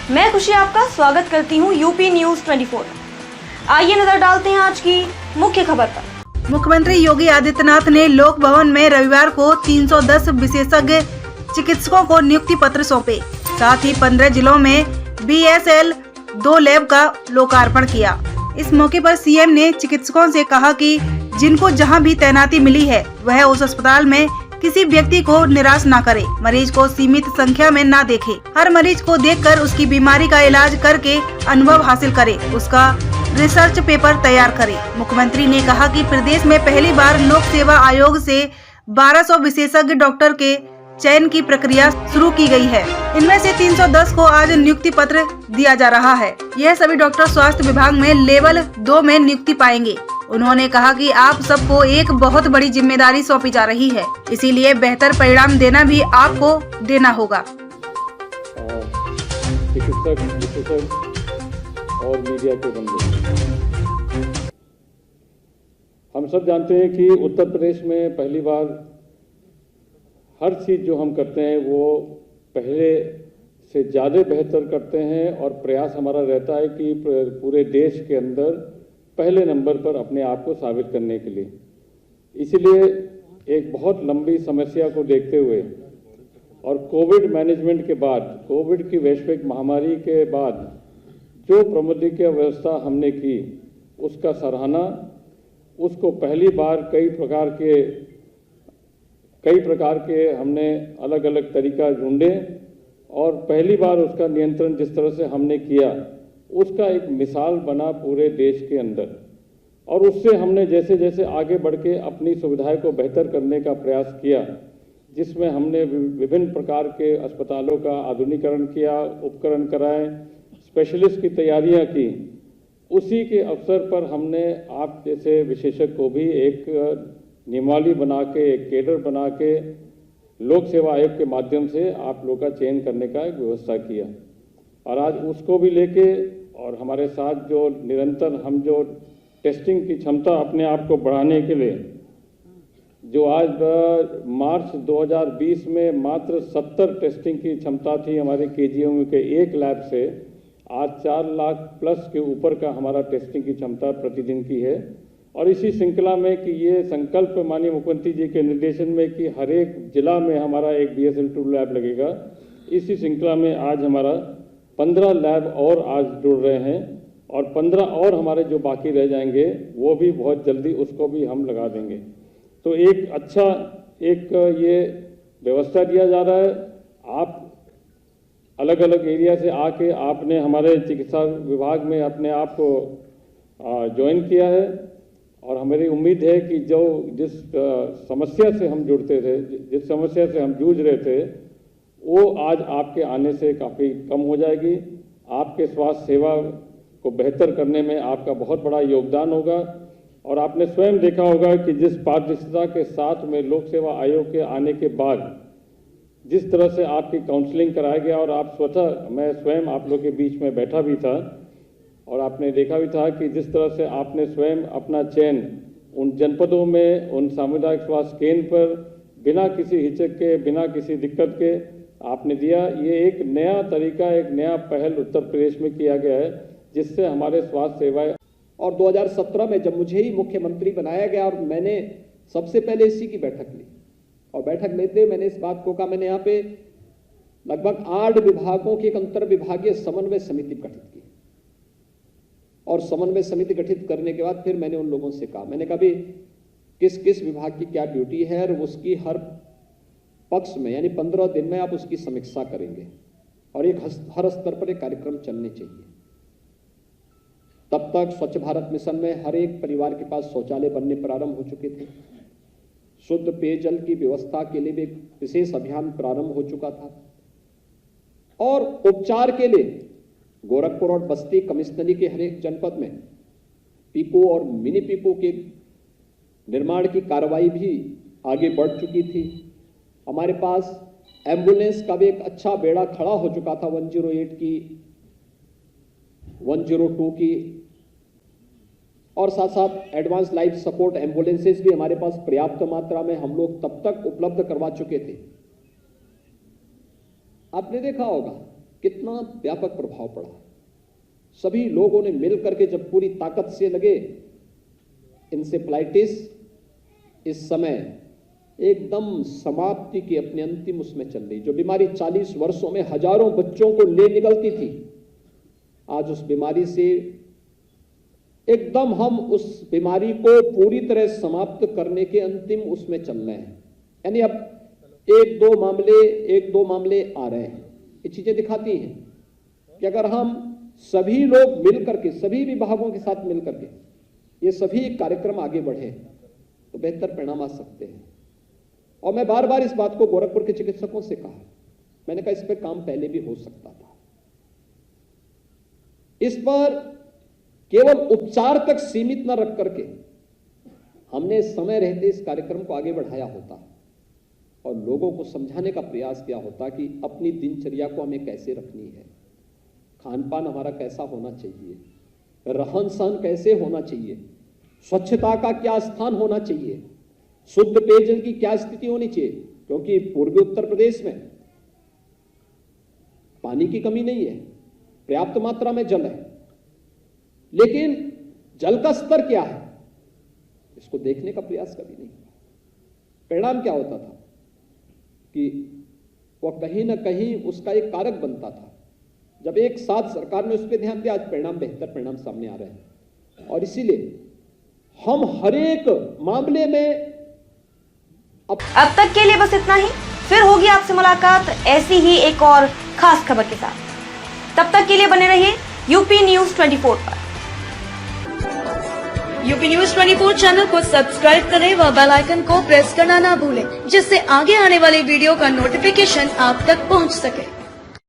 मैं खुशी आपका स्वागत करती हूं यूपी न्यूज 24। आइए नजर डालते हैं आज की मुख्य खबर पर। मुख्यमंत्री योगी आदित्यनाथ ने लोक भवन में रविवार को 310 विशेषज्ञ चिकित्सकों को नियुक्ति पत्र सौंपे। साथ ही 15 जिलों में BSL 2 लैब का लोकार्पण किया। इस मौके पर सीएम ने चिकित्सकों से कहा कि जिनको जहां भी तैनाती मिली है वह उस अस्पताल में किसी व्यक्ति को निराश न करे, मरीज को सीमित संख्या में न देखे, हर मरीज को देखकर उसकी बीमारी का इलाज करके अनुभव हासिल करे, उसका रिसर्च पेपर तैयार करे। मुख्यमंत्री ने कहा कि प्रदेश में पहली बार लोक सेवा आयोग से 1200 विशेषज्ञ डॉक्टर के चयन की प्रक्रिया शुरू की गई है। इनमें से 310 को आज नियुक्ति पत्र दिया जा रहा है। यह सभी डॉक्टर स्वास्थ्य विभाग में लेवल 2 में नियुक्ति पाएंगे। उन्होंने कहा कि आप सबको एक बहुत बड़ी जिम्मेदारी सौंपी जा रही है, इसीलिए बेहतर परिणाम देना भी आपको देना होगा। चिकित्सक, विशेषज्ञ और मीडिया के बंधु, हम सब जानते हैं कि उत्तर प्रदेश में पहली बार हर चीज़ जो हम करते हैं वो पहले से ज़्यादा बेहतर करते हैं और प्रयास हमारा रहता है कि पूरे देश के अंदर पहले नंबर पर अपने आप को साबित करने के लिए। इसलिए एक बहुत लंबी समस्या को देखते हुए और कोविड मैनेजमेंट के बाद, कोविड की वैश्विक महामारी के बाद जो प्रबंधकीय व्यवस्था हमने की उसका सराहना, उसको पहली बार कई प्रकार के हमने अलग अलग तरीका ढूंढे और पहली बार उसका नियंत्रण जिस तरह से हमने किया उसका एक मिसाल बना पूरे देश के अंदर। और उससे हमने जैसे जैसे आगे बढ़ के अपनी सुविधाएं को बेहतर करने का प्रयास किया, जिसमें हमने विभिन्न प्रकार के अस्पतालों का आधुनिकीकरण किया, उपकरण कराए, स्पेशलिस्ट की तैयारियां की, उसी के अवसर पर हमने आप जैसे विशेषज्ञ को भी एक नियमावली बना के, एक केडर बना के लोक सेवा आयोग के माध्यम से आप लोग का चयन करने का एक व्यवस्था किया। और आज उसको भी लेके और हमारे साथ जो निरंतर हम जो टेस्टिंग की क्षमता अपने आप को बढ़ाने के लिए, जो आज मार्च 2020 में मात्र 70 टेस्टिंग की क्षमता थी हमारे KGMU के एक लैब से, आज 4 लाख प्लस के ऊपर का हमारा टेस्टिंग की क्षमता प्रतिदिन की है। और इसी श्रृंखला में कि ये संकल्प माननीय मुख्यमंत्री जी के निर्देशन में कि हर एक जिला में हमारा एक BSL 2 लैब लगेगा, इसी श्रृंखला में आज हमारा 15 लैब और आज जुड़ रहे हैं और 15 और हमारे जो बाकी रह जाएंगे वो भी बहुत जल्दी उसको भी हम लगा देंगे। तो एक अच्छा ये व्यवस्था दिया जा रहा है। आप अलग अलग एरिया से आके आपने हमारे चिकित्सा विभाग में अपने आप को ज्वाइन किया है और हमारी उम्मीद है कि जिस समस्या से हम जुड़ते थे, जिस समस्या से हम जूझ रहे थे, वो आज आपके आने से काफ़ी कम हो जाएगी। आपके स्वास्थ्य सेवा को बेहतर करने में आपका बहुत बड़ा योगदान होगा। और आपने स्वयं देखा होगा कि जिस पारदर्शिता के साथ में लोक सेवा आयोग के आने के बाद जिस तरह से आपकी काउंसलिंग कराया गया और आप स्वतः, मैं स्वयं आप लोग के बीच में बैठा भी था और आपने देखा भी था कि जिस तरह से आपने स्वयं अपना चयन उन जनपदों में, उन सामुदायिक स्वास्थ्य केंद्र पर बिना किसी हिचक के, बिना किसी दिक्कत के आपने दिया। ये एक नया तरीका, एक नया पहल उत्तर प्रदेश में किया गया है जिससे हमारे स्वास्थ्य सेवाएं। और 2017 में जब मुझे ही मुख्यमंत्री बनाया गया और मैंने सबसे पहले इसी की बैठक ली और बैठक लेते हुए मैंने इस बात को कहा, मैंने यहाँ पे लगभग 8 विभागों की एक अंतर विभागीय समन्वय समिति गठित की और समन्वय समिति गठित करने के बाद फिर मैंने उन लोगों से कहा, मैंने कहा भी किस किस विभाग की क्या ड्यूटी है और उसकी हर पक्ष में यानी 15 दिन में आप उसकी समीक्षा करेंगे और एक हर स्तर पर एक कार्यक्रम चलने चाहिए। तब तक स्वच्छ भारत मिशन में हर एक परिवार के पास शौचालय बनने प्रारंभ हो चुके थे। शुद्ध पेयजल की व्यवस्था के लिए भी एक विशेष अभियान प्रारंभ हो चुका था और उपचार के लिए गोरखपुर और बस्ती कमिश्नरी के हर एक जनपद में पीपो और मिनी पीपो के निर्माण की कार्रवाई भी आगे बढ़ चुकी थी। हमारे पास एम्बुलेंस का भी एक अच्छा बेड़ा खड़ा हो चुका था, 108 की, 102 की और साथ साथ एडवांस लाइफ सपोर्ट एम्बुलेंसेस भी हमारे पास पर्याप्त मात्रा में हम लोग तब तक उपलब्ध करवा चुके थे। आपने देखा होगा कितना व्यापक प्रभाव पड़ा। सभी लोगों ने मिलकर के जब पूरी ताकत से लगे, इंसेफ्लाइटिस इस समय एकदम समाप्ति की अपने अंतिम उसमें चल रही। जो बीमारी 40 वर्षों में हजारों बच्चों को ले निकलती थी, आज उस बीमारी से एकदम हम उस बीमारी को पूरी तरह समाप्त करने के अंतिम उसमें चल रहे हैं। यानी अब एक दो मामले आ रहे हैं। ये चीजें दिखाती हैं कि अगर हम सभी लोग मिलकर के, सभी विभागों के साथ मिलकर के ये सभी कार्यक्रम आगे बढ़े तो बेहतर परिणाम आ सकते हैं। और मैं बार बार इस बात को गोरखपुर के चिकित्सकों से कहा, मैंने कहा इस पर काम पहले भी हो सकता था। इस पर केवल उपचार तक सीमित न रख करके हमने समय रहते इस कार्यक्रम को आगे बढ़ाया होता और लोगों को समझाने का प्रयास किया होता कि अपनी दिनचर्या को हमें कैसे रखनी है, खान पान हमारा कैसा होना चाहिए, रहन सहन कैसे होना चाहिए, स्वच्छता का क्या स्थान होना चाहिए, शुद्ध पेयजल की क्या स्थिति होनी चाहिए। क्योंकि पूर्वी उत्तर प्रदेश में पानी की कमी नहीं है, पर्याप्त मात्रा में जल है, लेकिन जल का स्तर क्या है इसको देखने का प्रयास कभी नहीं हुआ। परिणाम क्या होता था कि वह कहीं ना कहीं उसका एक कारक बनता था। जब एक साथ सरकार ने उस पर ध्यान दिया, आज बेहतर परिणाम सामने आ रहे हैं। और इसीलिए हम हर एक मामले में अब तक के लिए बस इतना ही। फिर होगी आपसे मुलाकात ऐसी ही एक और खास खबर के साथ। तब तक के लिए बने रहिए यूपी न्यूज 24 पर। यूपी न्यूज 24 चैनल को सब्सक्राइब करें व बेल आइकन को प्रेस करना ना भूलें, जिससे आगे आने वाली वीडियो का नोटिफिकेशन आप तक पहुंच सके।